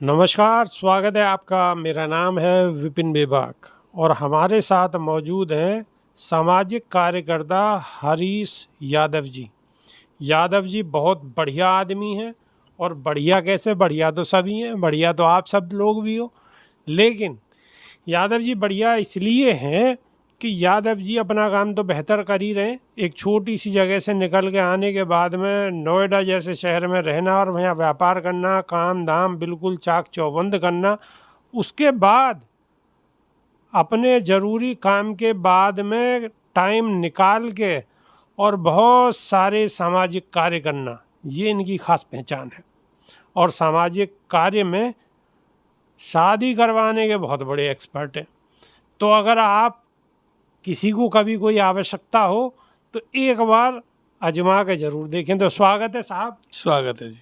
नमस्कार, स्वागत है आपका। मेरा नाम है विपिन बेबाक और हमारे साथ मौजूद हैं सामाजिक कार्यकर्ता हरीश यादव जी। यादव जी बहुत बढ़िया आदमी हैं और बढ़िया कैसे, बढ़िया तो सभी हैं, बढ़िया तो आप सब लोग भी हो। लेकिन यादव जी बढ़िया इसलिए हैं कि यादव जी अपना काम तो बेहतर कर ही रहे हैं। एक छोटी सी जगह से निकल के आने के बाद में नोएडा जैसे शहर में रहना और वहाँ व्यापार करना, काम धाम बिल्कुल चाक चौबंद करना, उसके बाद अपने ज़रूरी काम के बाद में टाइम निकाल के और बहुत सारे सामाजिक कार्य करना, ये इनकी खास पहचान है। और सामाजिक कार्य में शादी करवाने के बहुत बड़े एक्सपर्ट हैं। तो अगर आप किसी को कभी कोई आवश्यकता हो तो एक बार आजमा के जरूर देखें। तो स्वागत है साहब। स्वागत है जी।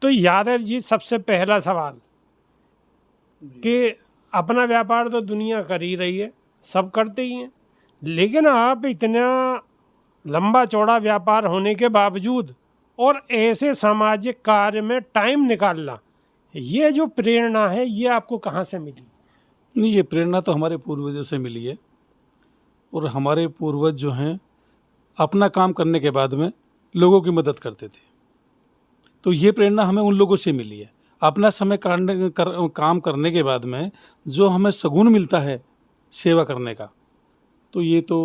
तो यादव जी, सबसे पहला सवाल कि अपना व्यापार तो दुनिया कर ही रही है, सब करते ही हैं, लेकिन आप इतना लंबा चौड़ा व्यापार होने के बावजूद और ऐसे सामाजिक कार्य में टाइम निकालना, ये जो प्रेरणा है ये आपको कहाँ से मिली? नहीं, ये प्रेरणा तो हमारे पूर्वजों से मिली है। और हमारे पूर्वज जो हैं अपना काम करने के बाद में लोगों की मदद करते थे, तो ये प्रेरणा हमें उन लोगों से मिली है। अपना समय काम करने के बाद में जो हमें सगुन मिलता है सेवा करने का, तो ये तो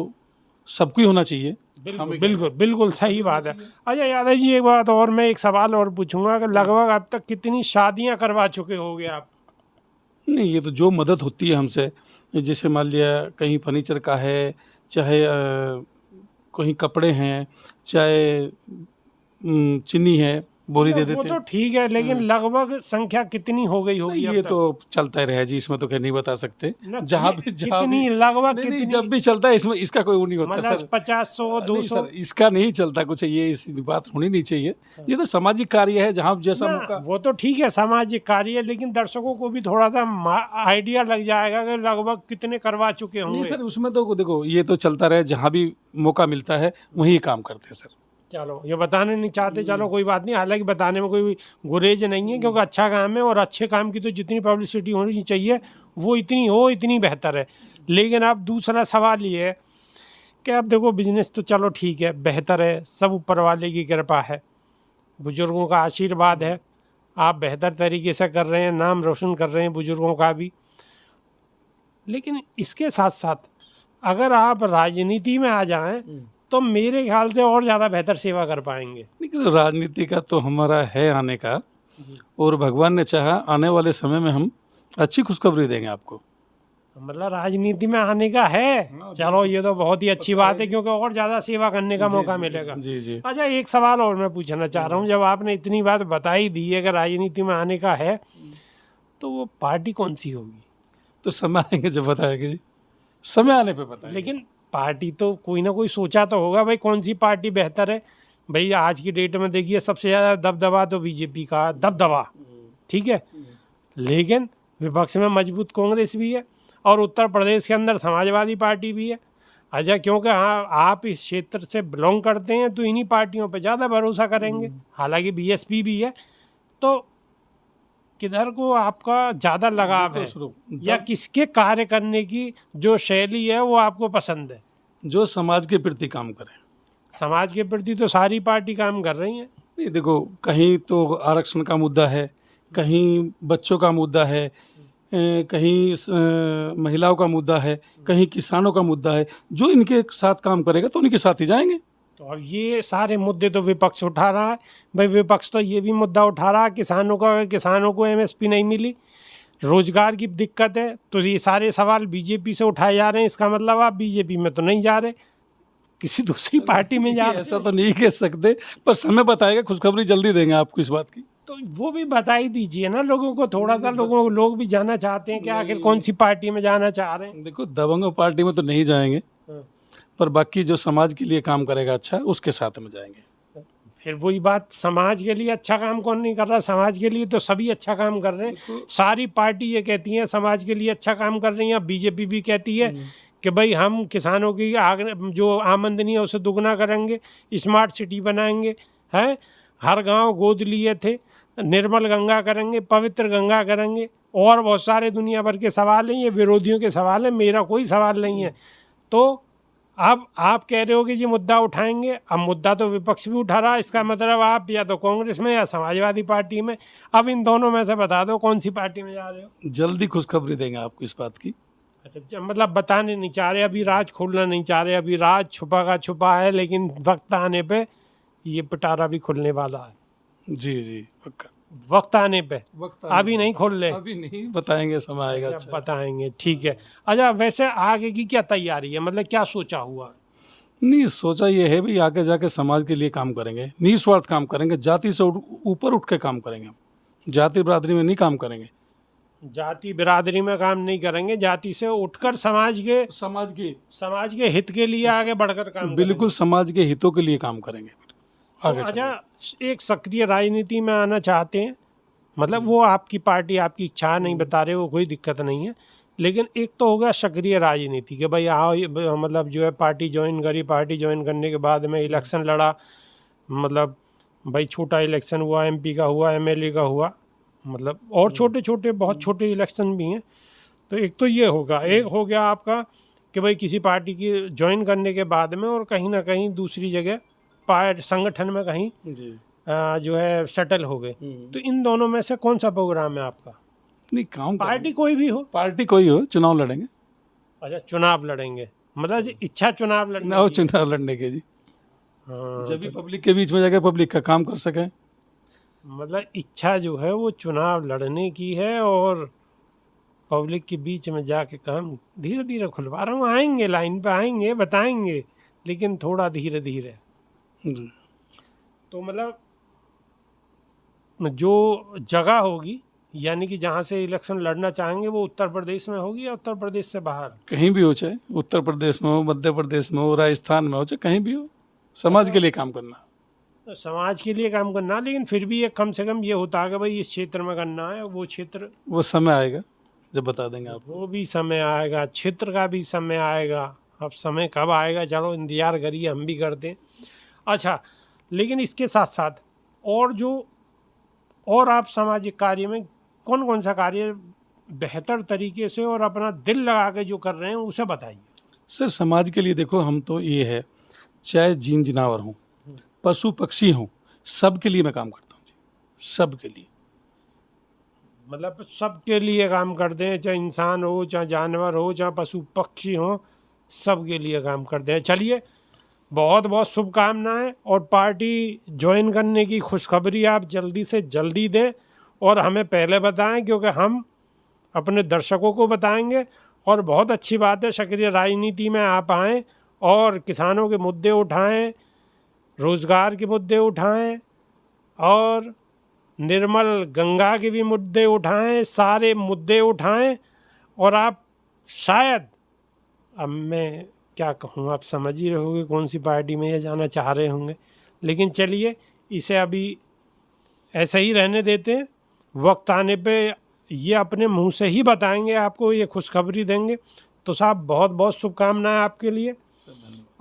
सबको ही होना चाहिए। बिल्कुल बिल्कुल बिल्कुल सही बात है। अच्छा यादव जी, एक बात और, मैं एक सवाल और पूछूंगा कि लगभग अब तक कितनी शादियां करवा चुके होगे आप? नहीं, ये तो जो मदद होती है हमसे, जैसे मान लिया कहीं फर्नीचर का है, चाहे कहीं कपड़े हैं, चाहे चीनी है, बोरी दे वो देते तो हैं। ठीक है, लेकिन लगभग संख्या कितनी हो गई होगी नहीं, अब ये तक? तो चलता ही रहा जी, इसमें तो खैर नहीं बता सकते। न, जहाँ भी कितनी लगभग नहीं, कितनी? जब भी चलता है इसमें इसका कोई वो नहीं होता मतलब सर। 50, 100, नहीं 200? सर, इसका नहीं चलता कुछ, ये इस बात होनी नहीं चाहिए। ये तो सामाजिक कार्य है, जहाँ जैसा ना, मौका। वो तो ठीक है सामाजिक कार्य है, लेकिन दर्शकों को भी थोड़ा सा आइडिया लग जाएगा कि लगभग कितने करवा चुके नहीं होंगे। सर, उसमें तो देखो ये तो चलता रहे, जहाँ भी मौका मिलता है वहीं काम करते हैं सर। चलो, ये बताने नहीं चाहते, चलो कोई बात नहीं, हालांकि बताने में कोई गुरेज नहीं है, क्योंकि अच्छा काम है और अच्छे काम की तो जितनी पब्लिसिटी होनी चाहिए वो इतनी हो, इतनी बेहतर है। लेकिन अब दूसरा सवाल ये है कि अब देखो, बिजनेस तो चलो ठीक है, बेहतर है, सब ऊपर वाले की कृपा है, बुजुर्गों का आशीर्वाद है, आप बेहतर तरीके से कर रहे हैं, नाम रोशन कर रहे हैं बुजुर्गों का भी। लेकिन इसके साथ साथ अगर आप राजनीति में आ जाएं तो मेरे ख्याल से और ज़्यादा बेहतर सेवा कर पाएंगे। लेकिन राजनीति का तो हमारा है आने का, और भगवान ने चाहा आने वाले समय में हम अच्छी खुशखबरी देंगे आपको। मतलब राजनीति में आने का है? चलो, ये तो बहुत ही अच्छी बात है, क्योंकि और ज़्यादा सेवा करने का मौका मिलेगा। जी जी। अच्छा, एक सवाल और मैं पूछना चाह रहा हूँ, जब आपने इतनी बात बता ही दी है कि राजनीति में आने का है, तो वो पार्टी कौन सी होगी? तो समय आएंगे जब बताएंगे जी, समय आने पे बताएंगे। लेकिन पार्टी तो कोई ना कोई सोचा तो होगा भाई, कौन सी पार्टी बेहतर है। भाई आज की डेट में देखिए, सबसे ज़्यादा दबदबा तो बीजेपी का दबदबा, ठीक है, लेकिन विपक्ष में मजबूत कांग्रेस भी है और उत्तर प्रदेश के अंदर समाजवादी पार्टी भी है। अच्छा, क्योंकि हाँ आप इस क्षेत्र से बिलोंग करते हैं तो इन्हीं पार्टियों पे ज़्यादा भरोसा करेंगे। हालांकि बीएसपी भी है, तो किधर को आपका ज़्यादा लगाव है, या किसके कार्य करने की जो शैली है वो आपको पसंद है? जो समाज के प्रति काम करे। समाज के प्रति तो सारी पार्टी काम कर रही हैं। नहीं देखो, कहीं तो आरक्षण का मुद्दा है, कहीं बच्चों का मुद्दा है, कहीं महिलाओं का मुद्दा है, कहीं किसानों का मुद्दा है। जो इनके साथ काम करेगा तो उनके साथ ही जाएंगे। तो अब ये सारे मुद्दे तो विपक्ष उठा रहा है। भाई विपक्ष तो ये भी मुद्दा उठा रहा है किसानों का, किसानों को एमएसपी नहीं मिली, रोजगार की दिक्कत है, तो ये सारे सवाल बीजेपी से उठाए जा रहे हैं। इसका मतलब आप बीजेपी में तो नहीं जा रहे, किसी दूसरी पार्टी में जा रहे। ऐसा तो नहीं कह सकते, पर समय बताएगा, खुशखबरी जल्दी देंगे आपको इस बात की। तो वो भी बता ही दीजिए ना लोगों को, थोड़ा सा लोग भी जानना चाहते हैं कि आखिर कौन सी पार्टी में जाना चाह रहे हैं। देखो, दबंग पार्टी में तो नहीं जाएंगे, पर बाकी जो समाज के लिए काम करेगा अच्छा, उसके साथ में जाएंगे। फिर वही बात, समाज के लिए अच्छा काम कौन नहीं कर रहा? समाज के लिए तो सभी अच्छा काम कर रहे हैं। सारी पार्टी ये कहती हैं समाज के लिए अच्छा काम कर रही हैं। बीजेपी भी कहती है कि भाई हम किसानों की जो आमदनी है उसे दुगना करेंगे, स्मार्ट सिटी बनाएंगे, हैं, हर गांव गोद लिए थे, निर्मल गंगा करेंगे, पवित्र गंगा करेंगे, और बहुत सारे दुनिया भर के सवाल हैं, ये विरोधियों के सवाल हैं, मेरा कोई सवाल नहीं है। तो अब आप कह रहे हो कि जी मुद्दा उठाएंगे, अब मुद्दा तो विपक्ष भी उठा रहा है, इसका मतलब आप या तो कांग्रेस में या समाजवादी पार्टी में, अब इन दोनों में से बता दो कौन सी पार्टी में जा रहे हो। जल्दी खुशखबरी देंगे आपको इस बात की। अच्छा, मतलब बताने नहीं चाह रहे, अभी राज खोलना नहीं चाह रहे, अभी राज छुपा का छुपा है, लेकिन वक्त आने पे ये पिटारा भी खुलने वाला है। जी जी पक्का, वक्त आने पे, वक्त अभी नहीं खोल ले, अभी नहीं बताएंगे, समय आएगा। अच्छा, बताएंगे, ठीक है। अच्छा, वैसे आगे की क्या तैयारी है, मतलब क्या सोचा हुआ है? नहीं, सोचा ये है भी आगे जाके समाज के लिए काम करेंगे, निस्वार्थ काम करेंगे, जाति से ऊपर उठ के काम करेंगे, हम जाति बिरादरी में नहीं काम करेंगे। जाति बिरादरी में काम नहीं करेंगे, जाति से उठकर समाज के हित के लिए आगे बढ़कर काम बिल्कुल समाज के हितों के लिए काम करेंगे आगे। अच्छा, एक सक्रिय राजनीति में आना चाहते हैं, मतलब वो आपकी पार्टी, आपकी इच्छा नहीं बता रहे, वो कोई दिक्कत नहीं है, लेकिन एक तो होगा सक्रिय राजनीति के भाई आओ, मतलब जो है पार्टी ज्वाइन करी, पार्टी ज्वाइन करने के बाद में इलेक्शन लड़ा, मतलब भाई छोटा इलेक्शन हुआ, एमपी का हुआ, एमएलए का हुआ, मतलब और छोटे छोटे बहुत छोटे इलेक्शन भी हैं। तो एक तो ये होगा, एक हो गया आपका कि भाई किसी पार्टी की ज्वाइन करने के बाद में और कहीं ना कहीं दूसरी जगह संगठन में कहीं जो है सेटल हो गए। तो इन दोनों में से कौन सा प्रोग्राम है आपका? नहीं, काम पार्टी कोई भी हो, पार्टी कोई हो, चुनाव लड़ेंगे। अच्छा, चुनाव लड़ेंगे, मतलब इच्छा चुनाव लड़ने ना की। चुनाव लड़ने के जी, हाँ, जब भी पब्लिक के बीच में जाके पब्लिक का काम कर सके। मतलब इच्छा जो है वो चुनाव लड़ने की है, और पब्लिक के बीच में जाके काम धीरे धीरे खुलवा रहा हूँ, आएंगे लाइन पे, आएंगे बताएंगे, लेकिन थोड़ा धीरे धीरे। तो मतलब जो जगह होगी, यानी कि जहाँ से इलेक्शन लड़ना चाहेंगे, वो उत्तर प्रदेश में होगी या उत्तर प्रदेश से बाहर? कहीं भी हो, चाहे उत्तर प्रदेश में हो, मध्य प्रदेश में हो, राजस्थान में हो, चाहे कहीं भी हो, समाज के लिए काम करना। तो समाज के लिए काम करना, लेकिन फिर भी एक कम से कम ये होता है कि भाई इस क्षेत्र में करना है, वो क्षेत्र, वो समय आएगा जब बता देंगे आप। वो भी समय आएगा, क्षेत्र का भी समय आएगा। अब समय कब आएगा, चलो इंतजार करिए, हम भी करते हैं। अच्छा, लेकिन इसके साथ साथ और आप सामाजिक कार्य में कौन कौन सा कार्य बेहतर तरीके से और अपना दिल लगा के जो कर रहे हैं, उसे बताइए। सर, समाज के लिए देखो, हम तो ये है, चाहे जीन जिनावर हों, पशु पक्षी हों, सब के लिए मैं काम करता हूँ जी, सब के लिए। मतलब सबके लिए काम करते हैं, चाहे इंसान हो, चाहे जानवर हो, चाहे पशु पक्षी हो, सब के लिए काम करते हैं। चलिए, बहुत बहुत शुभकामनाएं, और पार्टी ज्वाइन करने की खुशखबरी आप जल्दी से जल्दी दें और हमें पहले बताएं, क्योंकि हम अपने दर्शकों को बताएंगे। और बहुत अच्छी बात है, सक्रिय राजनीति में आप आएँ और किसानों के मुद्दे उठाएं, रोज़गार के मुद्दे उठाएं, और निर्मल गंगा के भी मुद्दे उठाएं, सारे मुद्दे उठाएं। और आप शायद, अब मैं क्या कहूँ, आप समझ ही रहोगे कौन सी पार्टी में ये जाना चाह रहे होंगे, लेकिन चलिए इसे अभी ऐसे ही रहने देते हैं। वक्त आने पे ये अपने मुंह से ही बताएंगे, आपको ये खुशखबरी देंगे। तो साहब, बहुत बहुत शुभकामनाएं आपके लिए।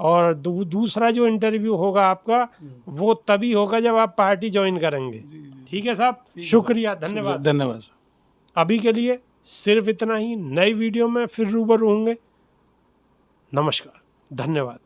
और दूसरा जो इंटरव्यू होगा आपका, वो तभी होगा जब आप पार्टी ज्वाइन करेंगे। ठीक है साहब, शुक्रिया, धन्यवाद। धन्यवाद सर। अभी के लिए सिर्फ इतना ही, नई वीडियो में फिर रूबरू होंगे। नमस्कार, धन्यवाद।